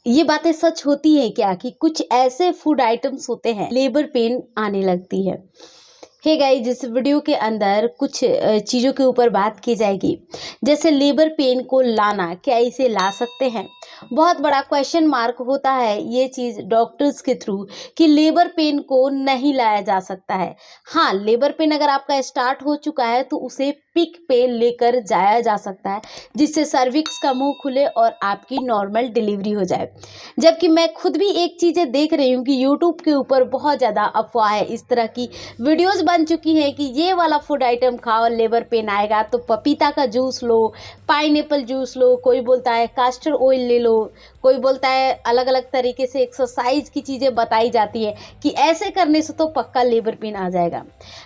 ये बातें सच होती है क्या कि कुछ ऐसे फूड आइटम्स होते हैं लेबर पेन आने लगती है। हे गाइस, इस वीडियो के अंदर कुछ चीज़ों के ऊपर बात की जाएगी। जैसे लेबर पेन को लाना, क्या इसे ला सकते हैं? बहुत बड़ा क्वेश्चन मार्क होता है ये चीज़ डॉक्टर्स के थ्रू कि लेबर पेन को नहीं लाया जा सकता है। हाँ, लेबर पेन अगर आपका स्टार्ट हो चुका है तो उसे पिक पे लेकर जाया जा सकता है, जिससे सर्विक्स का मुंह खुले और आपकी नॉर्मल डिलीवरी हो जाए। जबकि मैं खुद भी एक चीज़ें देख रही हूँ कि यूट्यूब के ऊपर बहुत ज़्यादा अफवाह है, इस तरह की वीडियोस बन चुकी हैं कि ये वाला फूड आइटम खाओ लेबर पेन आएगा, तो पपीता का जूस लो, पाइनएप्पल जूस लो, कोई बोलता है कास्टर ऑयल ले लो, कोई बोलता है अलग अलग तरीके से एक्सरसाइज की चीज़ें बताई जाती है कि ऐसे करने से तो पक्का लेबर पेन आ जाएगा।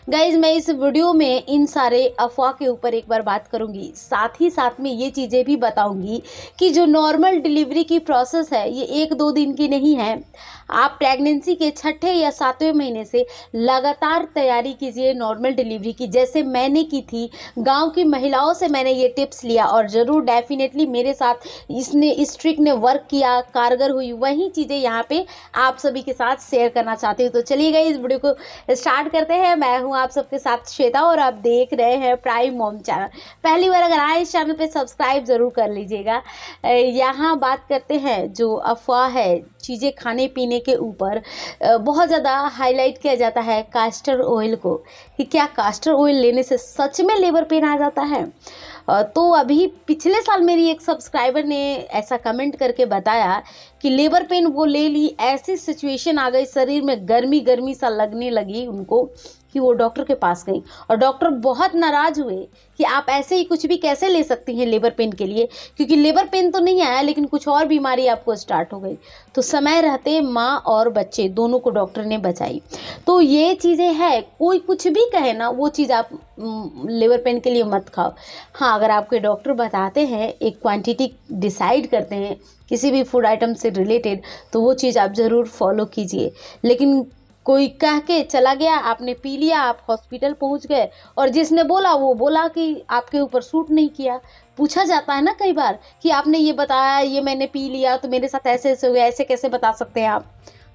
गाइज, मैं इस वीडियो में इन सारे अफवाह के ऊपर एक बार बात करूंगी, साथ ही साथ में ये चीज़ें भी बताऊंगी कि जो नॉर्मल डिलीवरी की प्रोसेस है ये 1-2 दिन की नहीं है। आप प्रेगनेंसी के छठे या सातवें महीने से लगातार तैयारी कीजिए नॉर्मल डिलीवरी की, जैसे मैंने की थी। गांव की महिलाओं से मैंने ये टिप्स लिया और ज़रूर डेफिनेटली मेरे साथ इस ट्रिक ने वर्क किया, कारगर हुई। वही चीज़ें यहाँ पे आप सभी के साथ शेयर करना चाहती हूँ। तो चलिए गई, इस वीडियो को स्टार्ट करते हैं। मैं हूँ आप सबके साथ श्वेता और आप देख रहे हैं प्राइम मॉम चैनल। पहली बार अगर आए इस चैनल पे सब्सक्राइब ज़रूर कर लीजिएगा। यहाँ बात करते हैं जो अफवाह है चीज़ें खाने पीने के ऊपर, बहुत ज़्यादा हाईलाइट किया जाता है कास्टर ऑयल को, कि क्या कास्टर ऑयल लेने से सच में लेबर पेन आ जाता है। तो अभी पिछले साल मेरी एक सब्सक्राइबर ने ऐसा कमेंट करके बताया कि लेबर पेन वो ले ली, ऐसी सिचुएशन आ गई, शरीर में गर्मी गर्मी सा लगने लगी उनको कि वो डॉक्टर के पास गई और डॉक्टर बहुत नाराज़ हुए कि आप ऐसे ही कुछ भी कैसे ले सकती हैं लेबर पेन के लिए, क्योंकि लेबर पेन तो नहीं आया लेकिन कुछ और बीमारी आपको स्टार्ट हो गई। तो समय रहते माँ और बच्चे दोनों को डॉक्टर ने बचाई। तो ये चीज़ें हैं, कोई कुछ भी कहे ना वो चीज़ आप लेबर पेन के लिए मत खाओ। हाँ, अगर आपके डॉक्टर बताते हैं, एक क्वांटिटी डिसाइड करते हैं किसी भी फूड आइटम से रिलेटेड, तो वो चीज़ आप ज़रूर फॉलो कीजिए। लेकिन कोई कह के चला गया, आपने पी लिया, आप हॉस्पिटल पहुंच गए और जिसने बोला वो बोला कि आपके ऊपर सूट नहीं किया। पूछा जाता है ना कई बार कि आपने ये बताया, ये मैंने पी लिया तो मेरे साथ ऐसे ऐसे हो गया, ऐसे कैसे बता सकते हैं आप?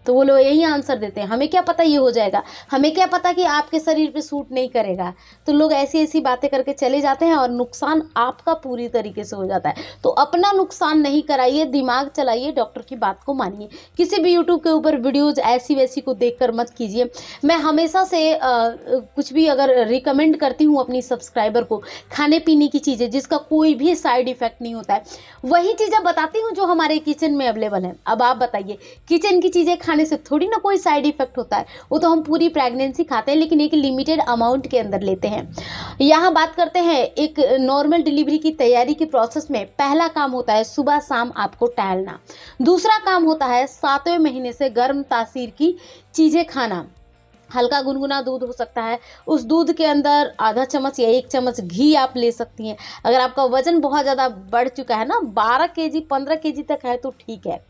तो वो लोग यही आंसर देते हैं, हमें क्या पता ये हो जाएगा, हमें क्या पता कि आपके शरीर पे सूट नहीं करेगा। तो लोग ऐसी ऐसी बातें करके चले जाते हैं और नुकसान आपका पूरी तरीके से हो जाता है। तो अपना नुकसान नहीं कराइए, दिमाग चलाइए, डॉक्टर की बात को मानिए। किसी भी यूट्यूब के ऊपर वीडियोज़ ऐसी वैसी को देखकर मत कीजिए। मैं हमेशा से कुछ भी अगर रिकमेंड करती हूँ अपनी सब्सक्राइबर को खाने पीने की चीज़ें जिसका कोई भी साइड इफ़ेक्ट नहीं होता है, वही चीज़ें बताती हूँ जो हमारे किचन में अवेलेबल है। अब आप बताइए, किचन की चीज़ें खाने से थोड़ी ना कोई साइड इफेक्ट होता है, वो तो हम पूरी प्रेगनेंसी खाते हैं लेकिन एक लिमिटेड अमाउंट के अंदर लेते हैं। यहाँ बात करते हैं एक नॉर्मल डिलीवरी की तैयारी की प्रोसेस में पहला काम होता है सुबह शाम आपको टहलना। दूसरा काम होता है 7वें महीने से गर्म तासीर की चीज़ें खाना। हल्का गुनगुना दूध हो सकता है, उस दूध के अंदर आधा चम्मच या 1 चम्मच घी आप ले सकती हैं। अगर आपका वजन बहुत ज़्यादा बढ़ चुका है ना, 12 केजी 15 केजी तक है तो ठीक है,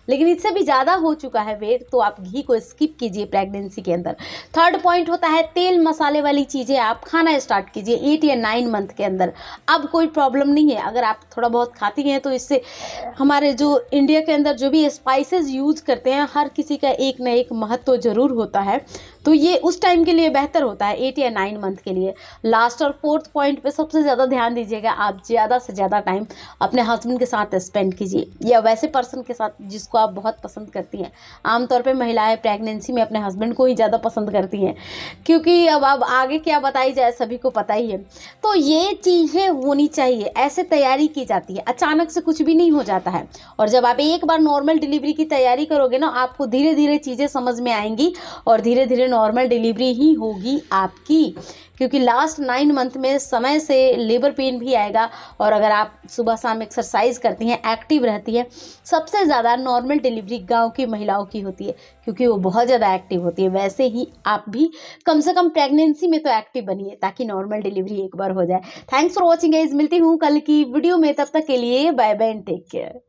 लेकिन इससे भी ज़्यादा हो चुका है वेट, तो आप घी को स्किप कीजिए प्रेगनेंसी के अंदर। थर्ड पॉइंट होता है तेल मसाले वाली चीज़ें आप खाना स्टार्ट कीजिए 8 या 9 मंथ के अंदर। अब कोई प्रॉब्लम नहीं है, अगर आप थोड़ा बहुत खाती हैं तो इससे हमारे जो इंडिया के अंदर जो भी स्पाइसेस यूज़ करते हैं, हर किसी का एक ना एक महत्व ज़रूर होता है, तो ये उस टाइम के लिए बेहतर होता है 8 या 9 मंथ के लिए। लास्ट और फोर्थ पॉइंट पे सबसे ज़्यादा ध्यान दीजिएगा, आप ज़्यादा से ज़्यादा टाइम अपने हस्बैंड के साथ स्पेंड कीजिए या वैसे पर्सन के साथ जिसको आप बहुत पसंद करती हैं। आमतौर पे महिलाएं प्रेगनेंसी में अपने हस्बैंड को ही ज़्यादा पसंद करती हैं, क्योंकि अब आगे क्या बताई जाए सभी को पता ही है। तो ये चीज़ें होनी चाहिए, ऐसे तैयारी की जाती है, अचानक से कुछ भी नहीं हो जाता है। और जब आप एक बार नॉर्मल डिलीवरी की तैयारी करोगे ना, आपको धीरे धीरे चीज़ें समझ में आएंगी और धीरे धीरे नॉर्मल डिलीवरी ही होगी आपकी, क्योंकि लास्ट 9 मंथ में समय से लेबर पेन भी आएगा। और अगर आप सुबह शाम एक्सरसाइज करती हैं, एक्टिव रहती हैं, सबसे ज़्यादा नॉर्मल डिलीवरी गांव की महिलाओं की होती है, क्योंकि वो बहुत ज़्यादा एक्टिव होती है। वैसे ही आप भी कम से कम प्रेगनेंसी में तो एक्टिव बनिए ताकि नॉर्मल डिलीवरी एक बार हो जाए। थैंक्स फॉर वॉचिंग गाइस, मिलती हूँ कल की वीडियो में, तब तक के लिए bye bye and take care.